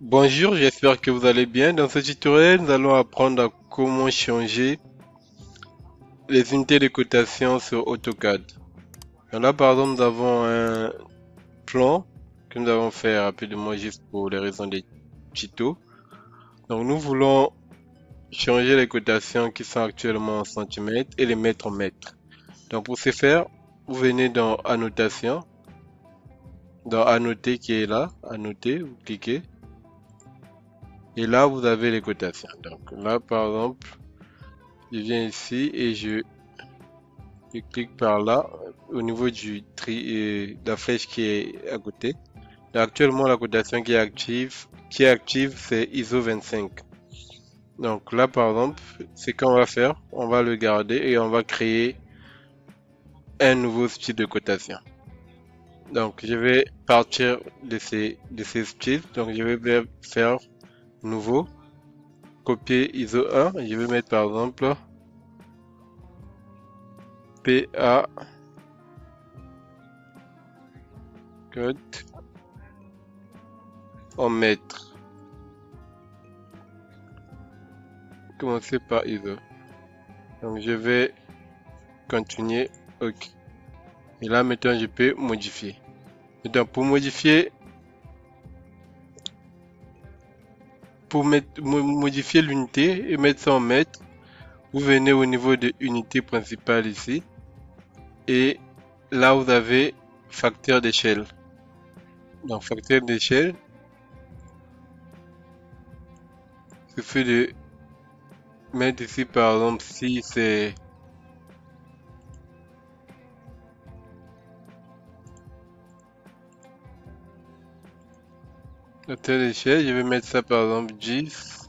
Bonjour, j'espère que vous allez bien. Dans ce tutoriel, nous allons apprendre à comment changer les unités de cotation sur AutoCAD. Là, par exemple, nous avons un plan que nous allons faire rapidement juste pour les raisons des tutos. Donc, nous voulons changer les cotations qui sont actuellement en centimètres et les mettre en mètres. Donc, pour ce faire, vous venez dans Annotation, dans Annoter qui est là, Annoter, vous cliquez. Et là, vous avez les cotations. Donc là, par exemple, je viens ici et je clique par là au niveau du de la flèche qui est à côté. Là, actuellement, la cotation qui est active, c'est ISO 25. Donc là, par exemple, c'est qu'on va faire, on va le garder et on va créer un nouveau style de cotation. Donc je vais partir de ces styles. Donc je vais faire nouveau, copier ISO 1. Je vais mettre par exemple PA code en mètres. Commencer par ISO. Donc je vais continuer. OK. Et là maintenant je peux modifier. Maintenant pour modifier l'unité et mettre ça en mètres, vous venez au niveau de unité principale ici. Et là vous avez facteur d'échelle. Donc facteur d'échelle, il suffit de mettre ici par exemple si c'est facteur d'échelle, je vais mettre ça par exemple 10.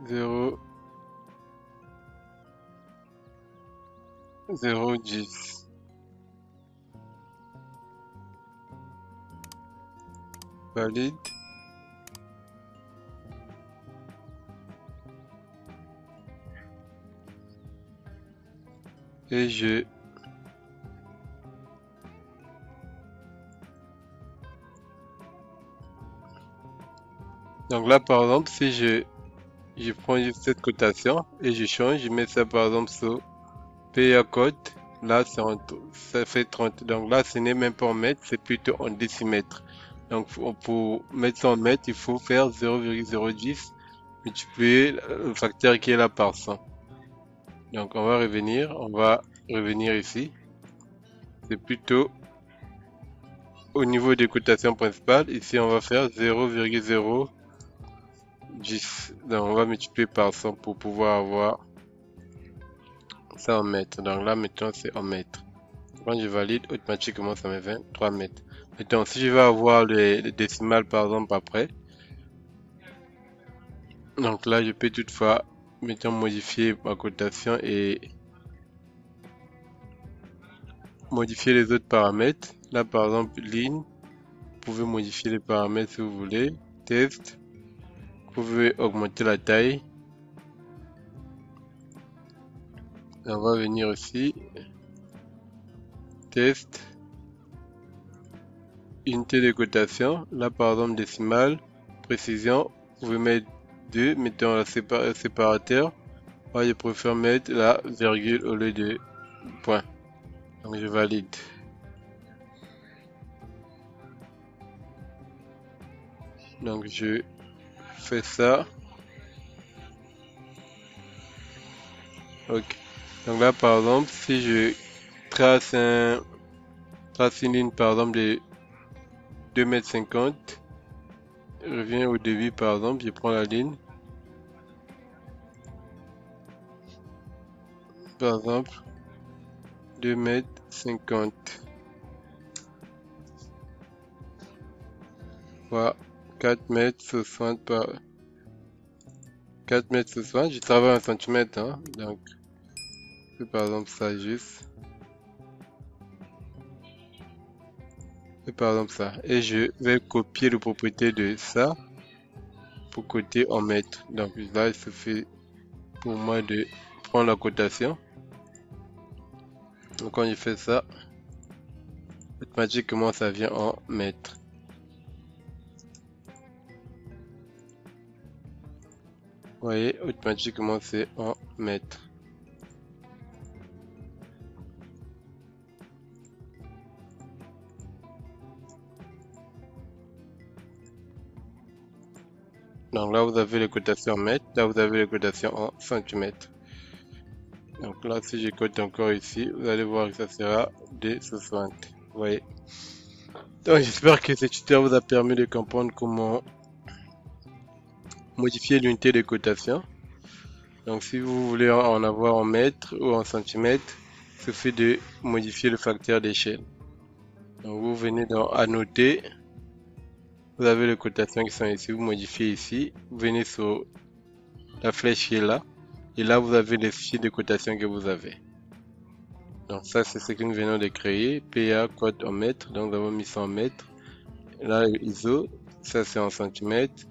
0, 0, 10. Valide. Et donc là par exemple si je prends juste cette cotation et je change, je mets ça par exemple sur PA code, là ça fait 30. Donc là ce n'est même pas en mètres, c'est plutôt en décimètres. Donc pour mettre ça en mètres, il faut faire 0,010 multiplier le facteur qui est là par 100. Donc on va revenir ici. C'est plutôt au niveau des cotations principales. Ici on va faire 0,010. Donc on va multiplier par 100 pour pouvoir avoir ça en mètres. Donc là maintenant c'est en mètres. Quand je valide, automatiquement ça me fait 3 mètres. Maintenant si je veux avoir les décimales par exemple après, donc là je peux toutefois maintenant modifier ma cotation et modifier les autres paramètres. Là par exemple ligne, vous pouvez modifier les paramètres si vous voulez. Test, vous pouvez augmenter la taille. On va venir ici, test, unité de cotation. Là par exemple décimale, précision, vous pouvez mettre 2, mettons la séparateur. Moi je préfère mettre la virgule au lieu de point. Donc je valide. Donc je fais ça. Ok. Donc là par exemple si je trace une ligne par exemple de 2,50 m, je reviens au début par exemple, je prends la ligne. Par exemple 2,50 m. Voilà, 4,60 m par 4,60 m. Je travaille en centimètres, hein, donc je fais par exemple ça juste. Et par exemple ça. Et je vais copier le propriété de ça pour coter en mètres. Donc là, il suffit pour moi de prendre la cotation. Donc quand il fait ça, automatiquement ça vient en mètres. Vous voyez, automatiquement c'est en mètres. Donc là vous avez les cotations en mètres, là vous avez les cotations en centimètres. Donc là si je cote encore ici, vous allez voir que ça sera des 60. Vous voyez. Donc j'espère que ce tuteur vous a permis de comprendre comment modifier l'unité de cotation. Donc si vous voulez en avoir en mètres ou en centimètres, il suffit de modifier le facteur d'échelle. Donc vous venez dans annoter, vous avez les cotations qui sont ici, vous modifiez ici, vous venez sur la flèche qui est là, et là vous avez les fichiers de cotation que vous avez. Donc ça c'est ce que nous venons de créer, PA code en mètres, donc nous avons mis ça en mètres. Là ISO, ça c'est en centimètres,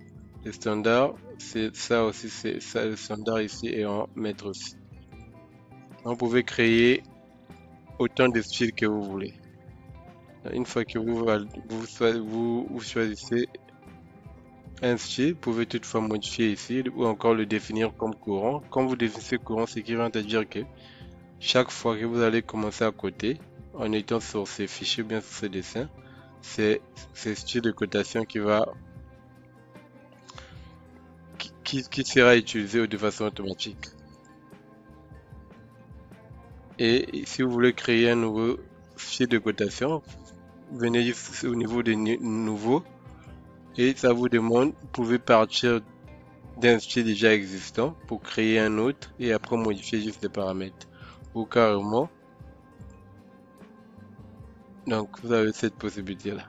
le standard, c'est ça aussi, c'est ça le standard ici est en mètres aussi. Donc, vous pouvez créer autant de styles que vous voulez. Une fois que vous choisissez un style, vous pouvez toutefois modifier ici ou encore le définir comme courant. Quand vous définissez courant, ce qui va te dire que chaque fois que vous allez commencer à coder, en étant sur ces fichiers, bien sur ces dessins, c'est ce style de cotation qui sera utilisé de façon automatique. Et si vous voulez créer un nouveau fichier de cotation, venez au niveau des nouveaux et ça vous demande, vous pouvez partir d'un fichier déjà existant pour créer un autre et après modifier juste les paramètres ou carrément. Donc vous avez cette possibilité là.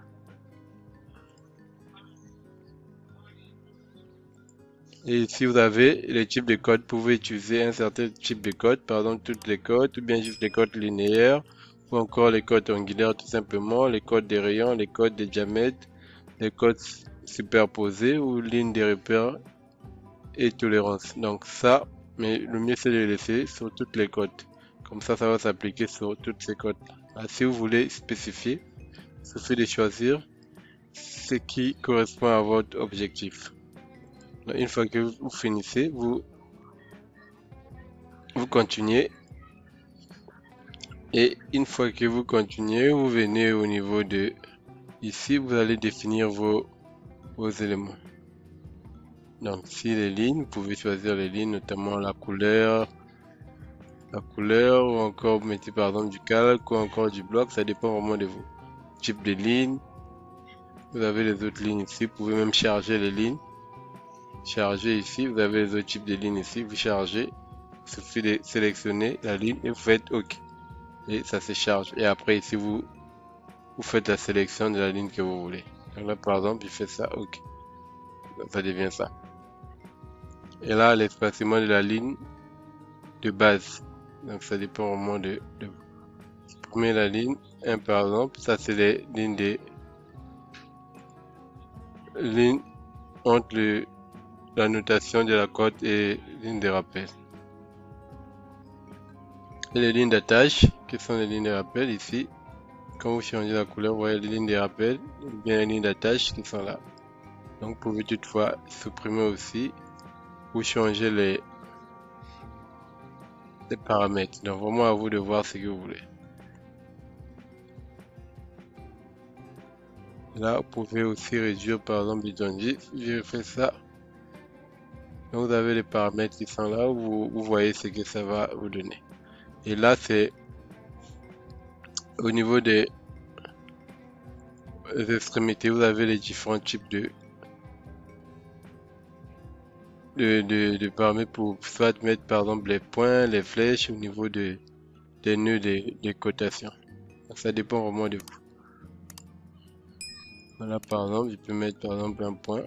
Et si vous avez les types de codes, vous pouvez utiliser un certain type de code, par exemple toutes les codes, ou bien juste les codes linéaires, ou encore les codes angulaires tout simplement, les codes des rayons, les codes des diamètres, les codes superposés ou lignes de repère et tolérance. Donc ça, mais le mieux c'est de les laisser sur toutes les codes. Comme ça va s'appliquer sur toutes ces codes. Si vous voulez spécifier, il suffit de choisir ce qui correspond à votre objectif. Une fois que vous finissez, vous continuez. Et une fois que vous continuez, vous venez au niveau de ici, vous allez définir vos éléments. Donc si les lignes, vous pouvez choisir les lignes, notamment la couleur ou encore vous mettez par exemple du calque ou encore du bloc, ça dépend vraiment de vous. Type de ligne, vous avez les autres lignes ici, vous pouvez même charger les lignes. Charger ici, vous avez les autres types de lignes ici, vous chargez, il suffit de sélectionner la ligne et vous faites OK. Et ça se charge. Et après ici, vous faites la sélection de la ligne que vous voulez. Donc là par exemple, il fait ça, OK. Donc, ça devient ça. Et là, l'espacement de la ligne de base. Donc ça dépend vraiment de vous. Supprimer la ligne 1 par exemple, ça c'est les lignes entre la notation de la cote et ligne de rappel. Et les lignes d'attache, qui sont les lignes de rappel ici. Quand vous changez la couleur, vous voyez les lignes de rappel, ou bien les lignes d'attache qui sont là. Donc vous pouvez toutefois supprimer aussi ou changer les paramètres. Donc vraiment à vous de voir ce que vous voulez. Là, vous pouvez aussi réduire par exemple bidonji. Je fais ça. Donc vous avez les paramètres qui sont là, vous voyez ce que ça va vous donner. Et là, c'est au niveau des extrémités, vous avez les différents types de paramètres pour soit mettre par exemple les points, les flèches au niveau des nœuds des cotations. Donc, ça dépend vraiment de vous. Voilà, par exemple, je peux mettre par exemple un point.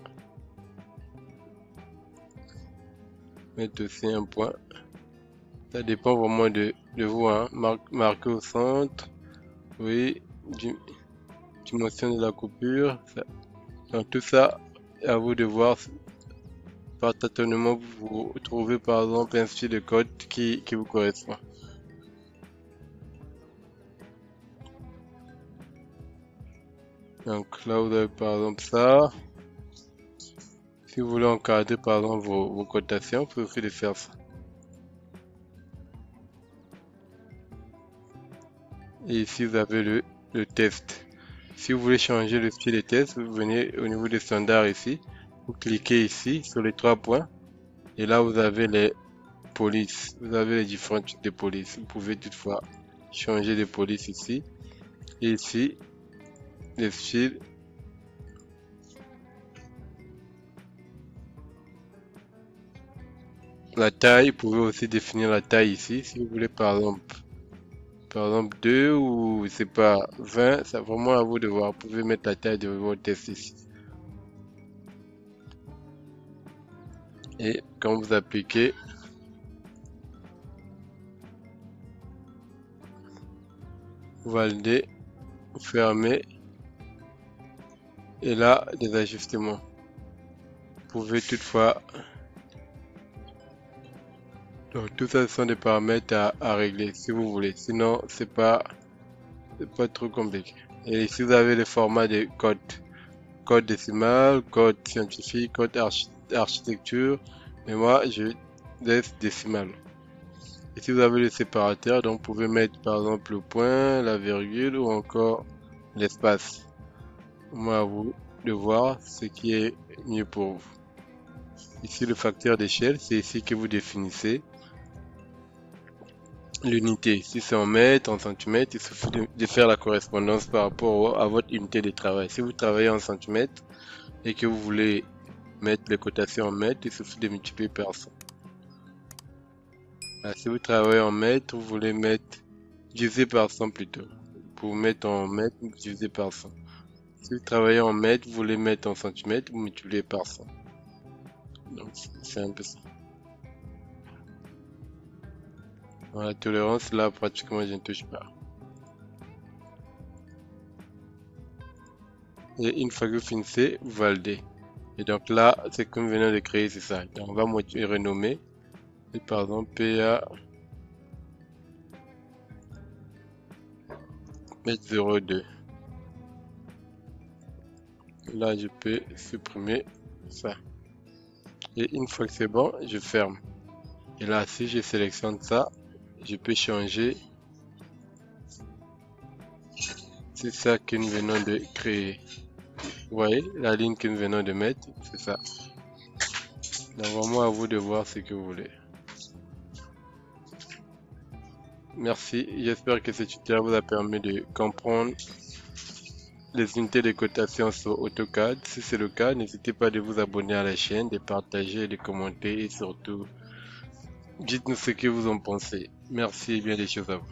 Mettre aussi un point. Ça dépend vraiment de vous, hein. Marquer au centre. Oui, dimension de la coupure. Donc tout ça, à vous de voir. Par tâtonnement, vous trouvez par exemple un style de code qui vous correspond. Donc là, vous avez par exemple ça. Si vous voulez encadrer par exemple vos cotations, vous pouvez aussi les faire ça. Et ici, vous avez le test. Si vous voulez changer le style de test, vous venez au niveau des standards ici. Vous cliquez ici sur les 3 points. Et là, vous avez les polices. Vous avez les différents types de polices. Vous pouvez toutefois changer de police ici. Et ici, les styles. La taille, vous pouvez aussi définir la taille ici. Si vous voulez par exemple 2 ou c'est pas 20, c'est vraiment à vous de voir. Vous pouvez mettre la taille de votre test ici. Et quand vous appliquez, vous validez, vous fermez. Et là, des ajustements. Vous pouvez toutefois... Donc tout ça ce sont des paramètres à régler si vous voulez. Sinon, c'est pas trop compliqué. Et ici, vous avez les formats de code. Code décimal, code scientifique, code architecture. Mais moi, je laisse décimal. Ici, vous avez le séparateur. Donc, vous pouvez mettre par exemple le point, la virgule ou encore l'espace. Moi, à vous de voir ce qui est mieux pour vous. Ici, le facteur d'échelle, c'est ici que vous définissez l'unité. Si c'est en mètres, en centimètres, il suffit de faire la correspondance par rapport à votre unité de travail. Si vous travaillez en centimètres et que vous voulez mettre les cotations en mètres, il suffit de multiplier par 100. Si vous travaillez en mètres, vous voulez mettre divisé par 100 plutôt. Pour mettre en mètres, divisé par 100. Si vous travaillez en mètres, vous voulez mettre en centimètres, vous multipliez par 100. Donc c'est un peu ça. Dans la tolérance, là, pratiquement, je ne touche pas. Et une fois que vous finissez, vous validez. Et donc là, c'est comme nous venons de créer, c'est ça. Donc on va renommer. Et par exemple, PA mettre 02. Là, je peux supprimer ça. Et une fois que c'est bon, je ferme. Et là, si je sélectionne ça, je peux changer. C'est ça que nous venons de créer. Vous voyez, la ligne que nous venons de mettre, c'est ça. Donc vraiment à vous de voir ce que vous voulez. Merci, j'espère que ce tutoriel vous a permis de comprendre les unités de cotation sur AutoCAD. Si c'est le cas, n'hésitez pas de vous abonner à la chaîne, de partager, de commenter et surtout, dites-nous ce que vous en pensez. Merci et bien des choses à vous.